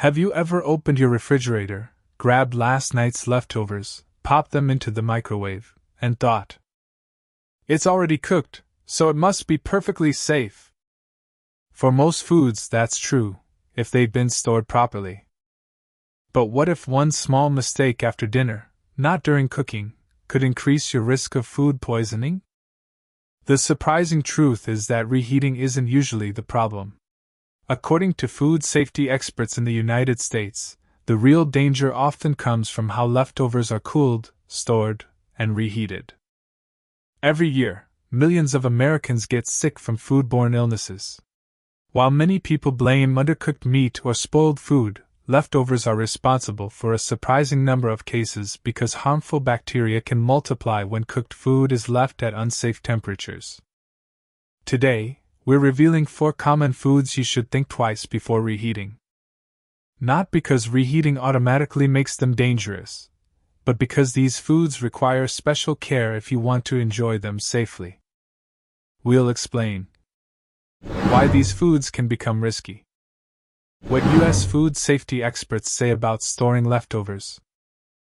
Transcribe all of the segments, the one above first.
Have you ever opened your refrigerator, grabbed last night's leftovers, popped them into the microwave, and thought, "It's already cooked, so it must be perfectly safe"? For most foods, that's true, if they've been stored properly. But what if one small mistake after dinner, not during cooking, could increase your risk of food poisoning? The surprising truth is that reheating isn't usually the problem. According to food safety experts in the United States, the real danger often comes from how leftovers are cooled, stored, and reheated. Every year, millions of Americans get sick from foodborne illnesses. While many people blame undercooked meat or spoiled food, leftovers are responsible for a surprising number of cases because harmful bacteria can multiply when cooked food is left at unsafe temperatures. Today, we're revealing 4 common foods you should think twice before reheating. Not because reheating automatically makes them dangerous, but because these foods require special care if you want to enjoy them safely. We'll explain why these foods can become risky, what U.S. food safety experts say about storing leftovers,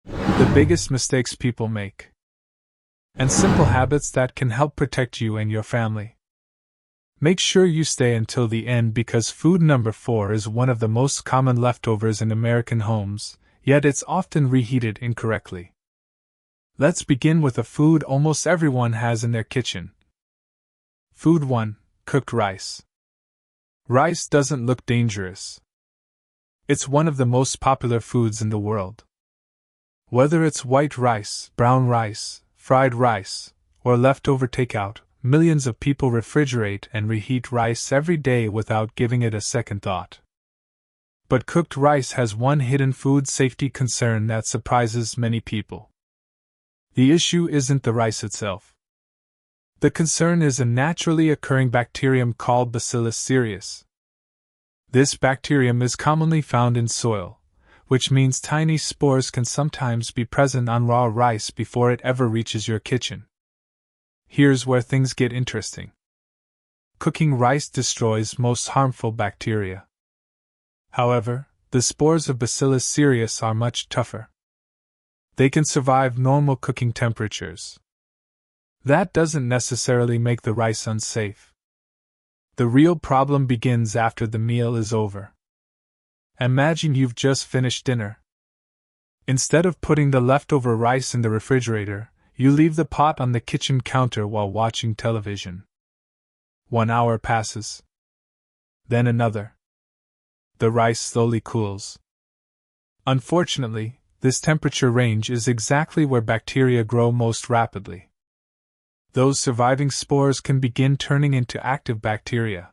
the biggest mistakes people make, and simple habits that can help protect you and your family. Make sure you stay until the end because food number 4 is one of the most common leftovers in American homes, yet it's often reheated incorrectly. Let's begin with a food almost everyone has in their kitchen. Food 1: cooked rice. Rice doesn't look dangerous. It's one of the most popular foods in the world. Whether it's white rice, brown rice, fried rice, or leftover takeout, millions of people refrigerate and reheat rice every day without giving it a second thought. But cooked rice has one hidden food safety concern that surprises many people. The issue isn't the rice itself. The concern is a naturally occurring bacterium called Bacillus cereus. This bacterium is commonly found in soil, which means tiny spores can sometimes be present on raw rice before it ever reaches your kitchen. Here's where things get interesting. Cooking rice destroys most harmful bacteria. However, the spores of Bacillus cereus are much tougher. They can survive normal cooking temperatures. That doesn't necessarily make the rice unsafe. The real problem begins after the meal is over. Imagine you've just finished dinner. Instead of putting the leftover rice in the refrigerator, you leave the pot on the kitchen counter while watching television. 1 hour passes. Then another. The rice slowly cools. Unfortunately, this temperature range is exactly where bacteria grow most rapidly. Those surviving spores can begin turning into active bacteria.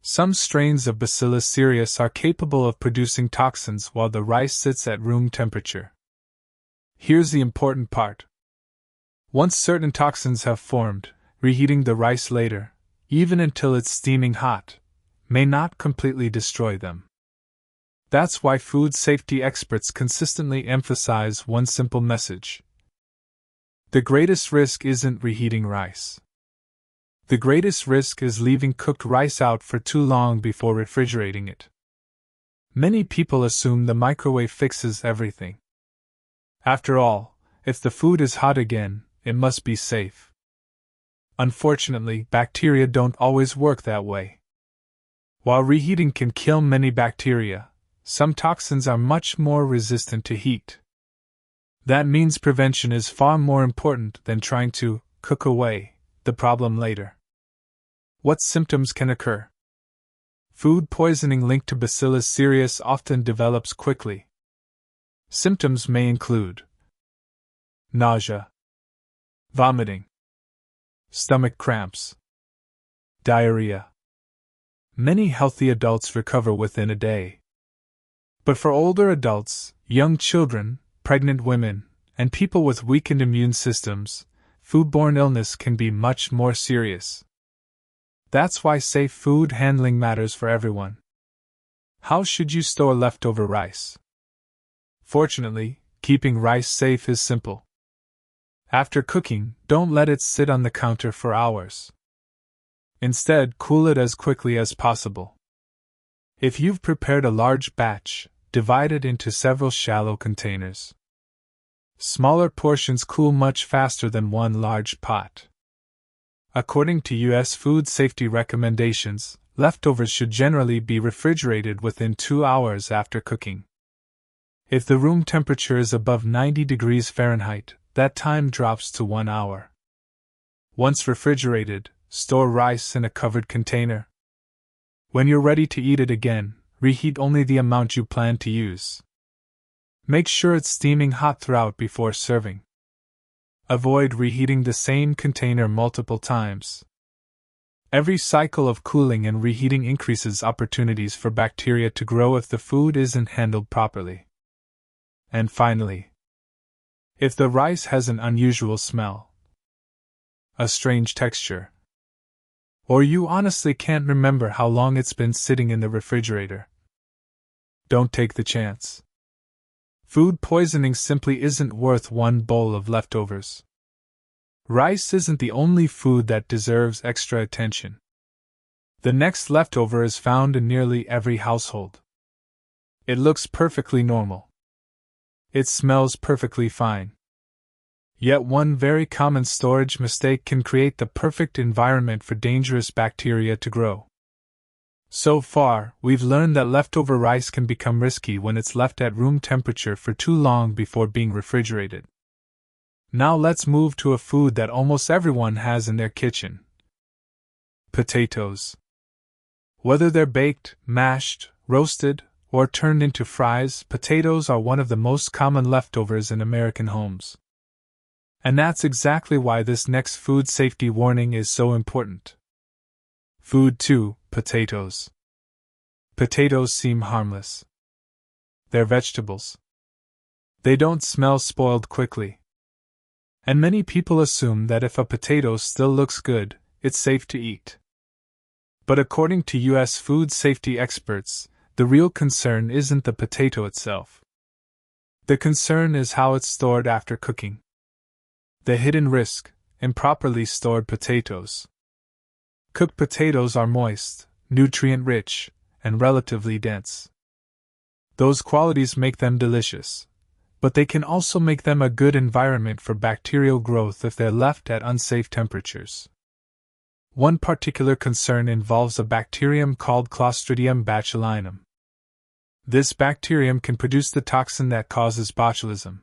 Some strains of Bacillus cereus are capable of producing toxins while the rice sits at room temperature. Here's the important part. Once certain toxins have formed, reheating the rice later, even until it's steaming hot, may not completely destroy them. That's why food safety experts consistently emphasize one simple message. The greatest risk isn't reheating rice. The greatest risk is leaving cooked rice out for too long before refrigerating it. Many people assume the microwave fixes everything. After all, if the food is hot again, it must be safe. Unfortunately, bacteria don't always work that way. While reheating can kill many bacteria, some toxins are much more resistant to heat. That means prevention is far more important than trying to cook away the problem later. What symptoms can occur? Food poisoning linked to Bacillus cereus often develops quickly. Symptoms may include nausea, vomiting, stomach cramps, diarrhea. Many healthy adults recover within a day. But for older adults, young children, pregnant women, and people with weakened immune systems, foodborne illness can be much more serious. That's why safe food handling matters for everyone. How should you store leftover rice? Fortunately, keeping rice safe is simple. After cooking, don't let it sit on the counter for hours. Instead, cool it as quickly as possible. If you've prepared a large batch, divide it into several shallow containers. Smaller portions cool much faster than one large pot. According to U.S. food safety recommendations, leftovers should generally be refrigerated within 2 hours after cooking. If the room temperature is above 90 degrees Fahrenheit, that time drops to 1 hour. Once refrigerated, store rice in a covered container. When you're ready to eat it again, reheat only the amount you plan to use. Make sure it's steaming hot throughout before serving. Avoid reheating the same container multiple times. Every cycle of cooling and reheating increases opportunities for bacteria to grow if the food isn't handled properly. And finally, if the rice has an unusual smell, a strange texture, or you honestly can't remember how long it's been sitting in the refrigerator, don't take the chance. Food poisoning simply isn't worth one bowl of leftovers. Rice isn't the only food that deserves extra attention. The next leftover is found in nearly every household. It looks perfectly normal. It smells perfectly fine. Yet one very common storage mistake can create the perfect environment for dangerous bacteria to grow. So far, we've learned that leftover rice can become risky when it's left at room temperature for too long before being refrigerated. Now let's move to a food that almost everyone has in their kitchen. Potatoes. Whether they're baked, mashed, roasted, or turned into fries, potatoes are one of the most common leftovers in American homes. And that's exactly why this next food safety warning is so important. Food 2, potatoes. Potatoes seem harmless. They're vegetables. They don't smell spoiled quickly. And many people assume that if a potato still looks good, it's safe to eat. But according to U.S. food safety experts, the real concern isn't the potato itself. The concern is how it's stored after cooking. The hidden risk: improperly stored potatoes. Cooked potatoes are moist, nutrient-rich, and relatively dense. Those qualities make them delicious, but they can also make them a good environment for bacterial growth if they're left at unsafe temperatures. One particular concern involves a bacterium called Clostridium botulinum. This bacterium can produce the toxin that causes botulism.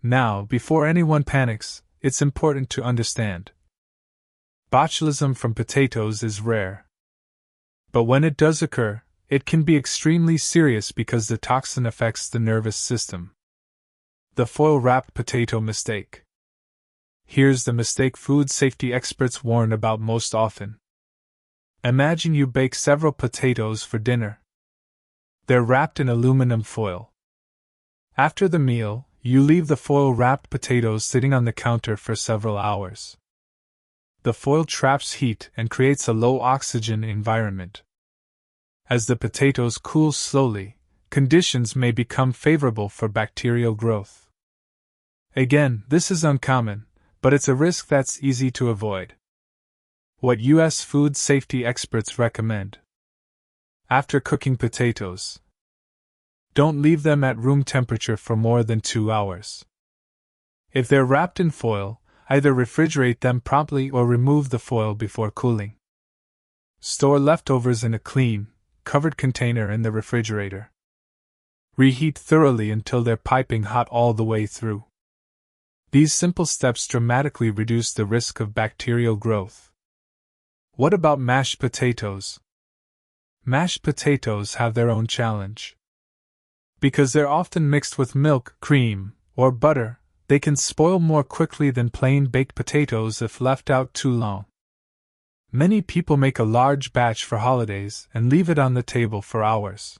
Now, before anyone panics, it's important to understand. Botulism from potatoes is rare. But when it does occur, it can be extremely serious because the toxin affects the nervous system. The foil-wrapped potato mistake. Here's the mistake food safety experts warn about most often. Imagine you bake several potatoes for dinner. They're wrapped in aluminum foil. After the meal, you leave the foil-wrapped potatoes sitting on the counter for several hours. The foil traps heat and creates a low-oxygen environment. As the potatoes cool slowly, conditions may become favorable for bacterial growth. Again, this is uncommon, but it's a risk that's easy to avoid. What U.S. food safety experts recommend: after cooking potatoes, don't leave them at room temperature for more than 2 hours. If they're wrapped in foil, either refrigerate them promptly or remove the foil before cooling. Store leftovers in a clean, covered container in the refrigerator. Reheat thoroughly until they're piping hot all the way through. These simple steps dramatically reduce the risk of bacterial growth. What about mashed potatoes? Mashed potatoes have their own challenge. Because they're often mixed with milk, cream, or butter, they can spoil more quickly than plain baked potatoes if left out too long. Many people make a large batch for holidays and leave it on the table for hours.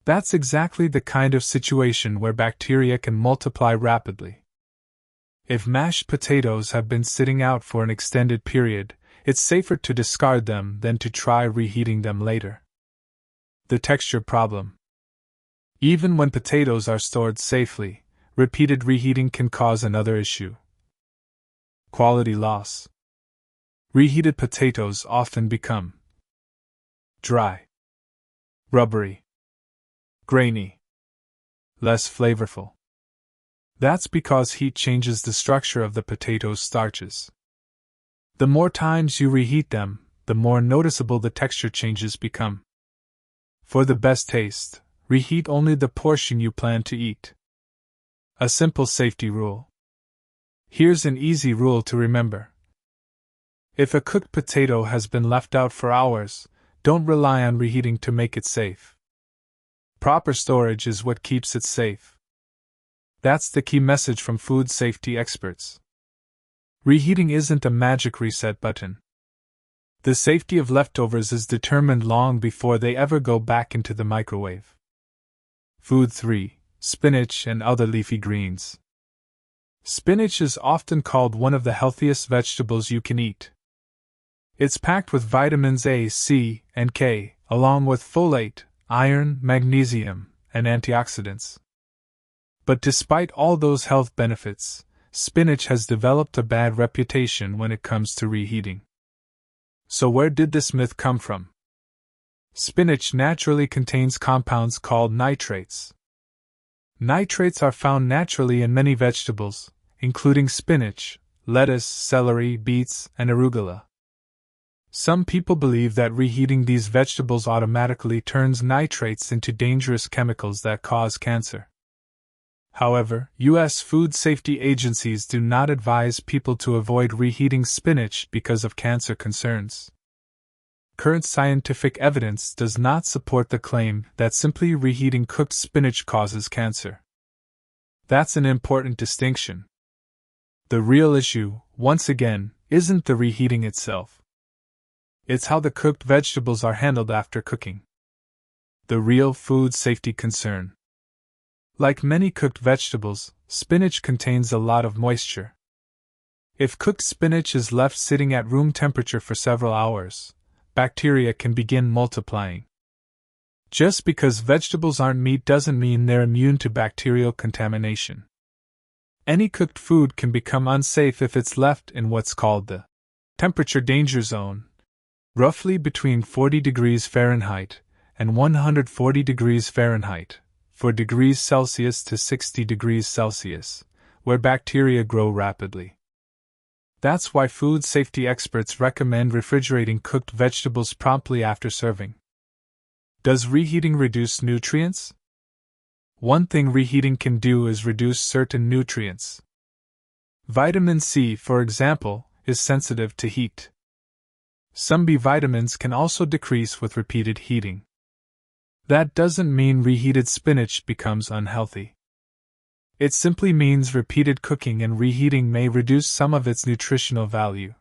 That's exactly the kind of situation where bacteria can multiply rapidly. If mashed potatoes have been sitting out for an extended period, it's safer to discard them than to try reheating them later. The texture problem. Even when potatoes are stored safely, repeated reheating can cause another issue: quality loss. Reheated potatoes often become dry. rubbery, grainy, less flavorful. That's because heat changes the structure of the potato's starches. The more times you reheat them, the more noticeable the texture changes become. For the best taste, reheat only the portion you plan to eat. A simple safety rule. Here's an easy rule to remember. If a cooked potato has been left out for hours, don't rely on reheating to make it safe. Proper storage is what keeps it safe. That's the key message from food safety experts. Reheating isn't a magic reset button. The safety of leftovers is determined long before they ever go back into the microwave. Food 3. Spinach and other leafy greens. Spinach is often called one of the healthiest vegetables you can eat. It's packed with vitamins A, C, and K, along with folate, iron, magnesium, and antioxidants. But despite all those health benefits, spinach has developed a bad reputation when it comes to reheating. So where did this myth come from? Spinach naturally contains compounds called nitrates. Nitrates are found naturally in many vegetables, including spinach, lettuce, celery, beets, and arugula. Some people believe that reheating these vegetables automatically turns nitrates into dangerous chemicals that cause cancer. However, U.S. food safety agencies do not advise people to avoid reheating spinach because of cancer concerns. Current scientific evidence does not support the claim that simply reheating cooked spinach causes cancer. That's an important distinction. The real issue, once again, isn't the reheating itself. It's how the cooked vegetables are handled after cooking. The real food safety concern. Like many cooked vegetables, spinach contains a lot of moisture. If cooked spinach is left sitting at room temperature for several hours, bacteria can begin multiplying. Just because vegetables aren't meat doesn't mean they're immune to bacterial contamination. Any cooked food can become unsafe if it's left in what's called the temperature danger zone, roughly between 40 degrees Fahrenheit and 140 degrees Fahrenheit, 4 degrees Celsius to 60 degrees Celsius, where bacteria grow rapidly. That's why food safety experts recommend refrigerating cooked vegetables promptly after serving. Does reheating reduce nutrients? One thing reheating can do is reduce certain nutrients. Vitamin C, for example, is sensitive to heat. Some B vitamins can also decrease with repeated heating. That doesn't mean reheated spinach becomes unhealthy. It simply means repeated cooking and reheating may reduce some of its nutritional value.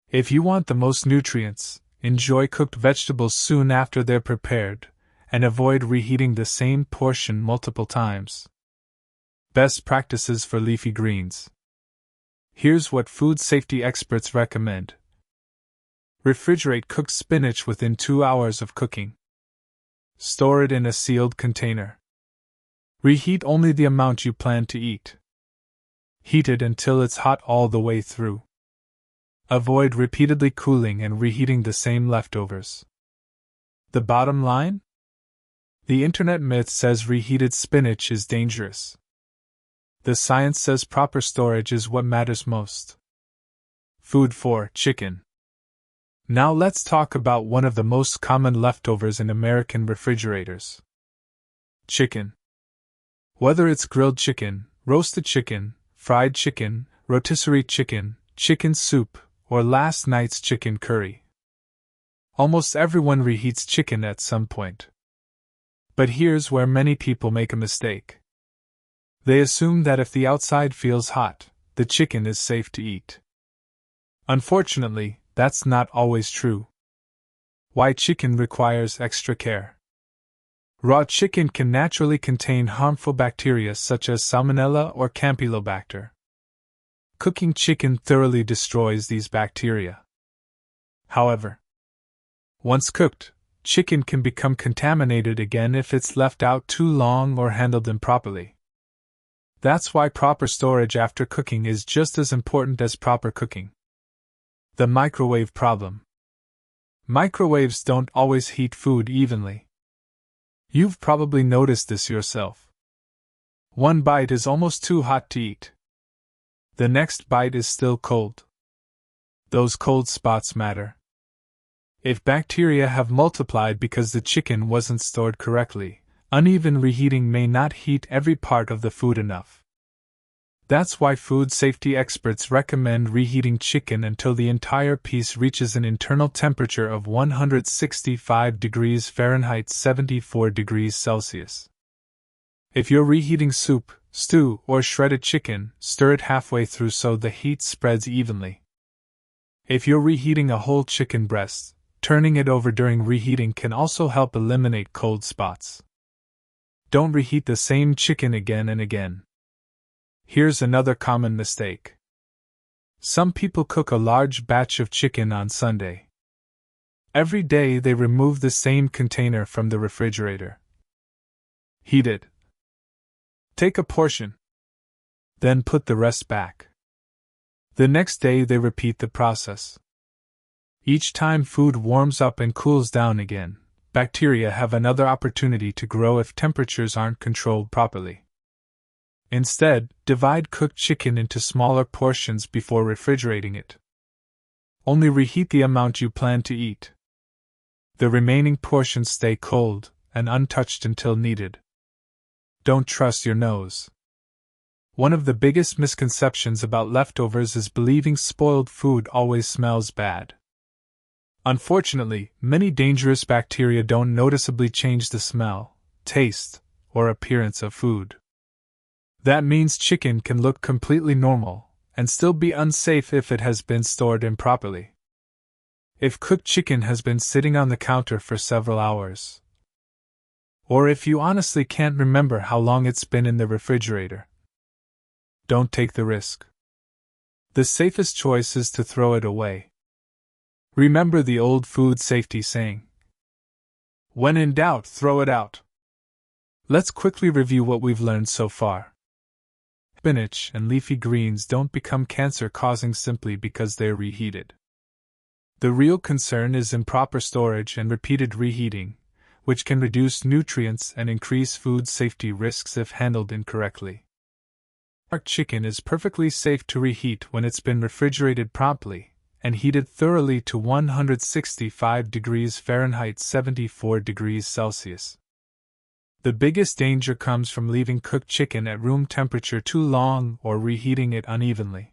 If you want the most nutrients, enjoy cooked vegetables soon after they're prepared, and avoid reheating the same portion multiple times. Best practices for leafy greens. Here's what food safety experts recommend. Refrigerate cooked spinach within 2 hours of cooking. Store it in a sealed container. Reheat only the amount you plan to eat. Heat it until it's hot all the way through. Avoid repeatedly cooling and reheating the same leftovers. The bottom line? The internet myth says reheated spinach is dangerous. The science says proper storage is what matters most. Food 4. Chicken. Now let's talk about one of the most common leftovers in American refrigerators. Chicken. Whether it's grilled chicken, roasted chicken, fried chicken, rotisserie chicken, chicken soup, or last night's chicken curry. Almost everyone reheats chicken at some point. But here's where many people make a mistake. They assume that if the outside feels hot, the chicken is safe to eat. Unfortunately, that's not always true. Why chicken requires extra care. Raw chicken can naturally contain harmful bacteria such as Salmonella or Campylobacter. Cooking chicken thoroughly destroys these bacteria. However, once cooked, chicken can become contaminated again if it's left out too long or handled improperly. That's why proper storage after cooking is just as important as proper cooking. The microwave problem. Microwaves don't always heat food evenly. You've probably noticed this yourself. One bite is almost too hot to eat. The next bite is still cold. Those cold spots matter. If bacteria have multiplied because the chicken wasn't stored correctly, uneven reheating may not heat every part of the food enough. That's why food safety experts recommend reheating chicken until the entire piece reaches an internal temperature of 165 degrees Fahrenheit 74 degrees Celsius. If you're reheating soup, stew, or shredded chicken, stir it halfway through so the heat spreads evenly. If you're reheating a whole chicken breast, turning it over during reheating can also help eliminate cold spots. Don't reheat the same chicken again and again. Here's another common mistake. Some people cook a large batch of chicken on Sunday. Every day they remove the same container from the refrigerator. Heat it. Take a portion. Then put the rest back. The next day they repeat the process. Each time food warms up and cools down again, bacteria have another opportunity to grow if temperatures aren't controlled properly. Instead, divide cooked chicken into smaller portions before refrigerating it. Only reheat the amount you plan to eat. The remaining portions stay cold and untouched until needed. Don't trust your nose. One of the biggest misconceptions about leftovers is believing spoiled food always smells bad. Unfortunately, many dangerous bacteria don't noticeably change the smell, taste, or appearance of food. That means chicken can look completely normal and still be unsafe if it has been stored improperly. If cooked chicken has been sitting on the counter for several hours, or if you honestly can't remember how long it's been in the refrigerator, don't take the risk. The safest choice is to throw it away. Remember the old food safety saying, "When in doubt, throw it out." Let's quickly review what we've learned so far. Spinach and leafy greens don't become cancer-causing simply because they're reheated. The real concern is improper storage and repeated reheating, which can reduce nutrients and increase food safety risks if handled incorrectly. Dark chicken is perfectly safe to reheat when it's been refrigerated promptly and heated thoroughly to 165 degrees Fahrenheit 74 degrees Celsius. The biggest danger comes from leaving cooked chicken at room temperature too long or reheating it unevenly.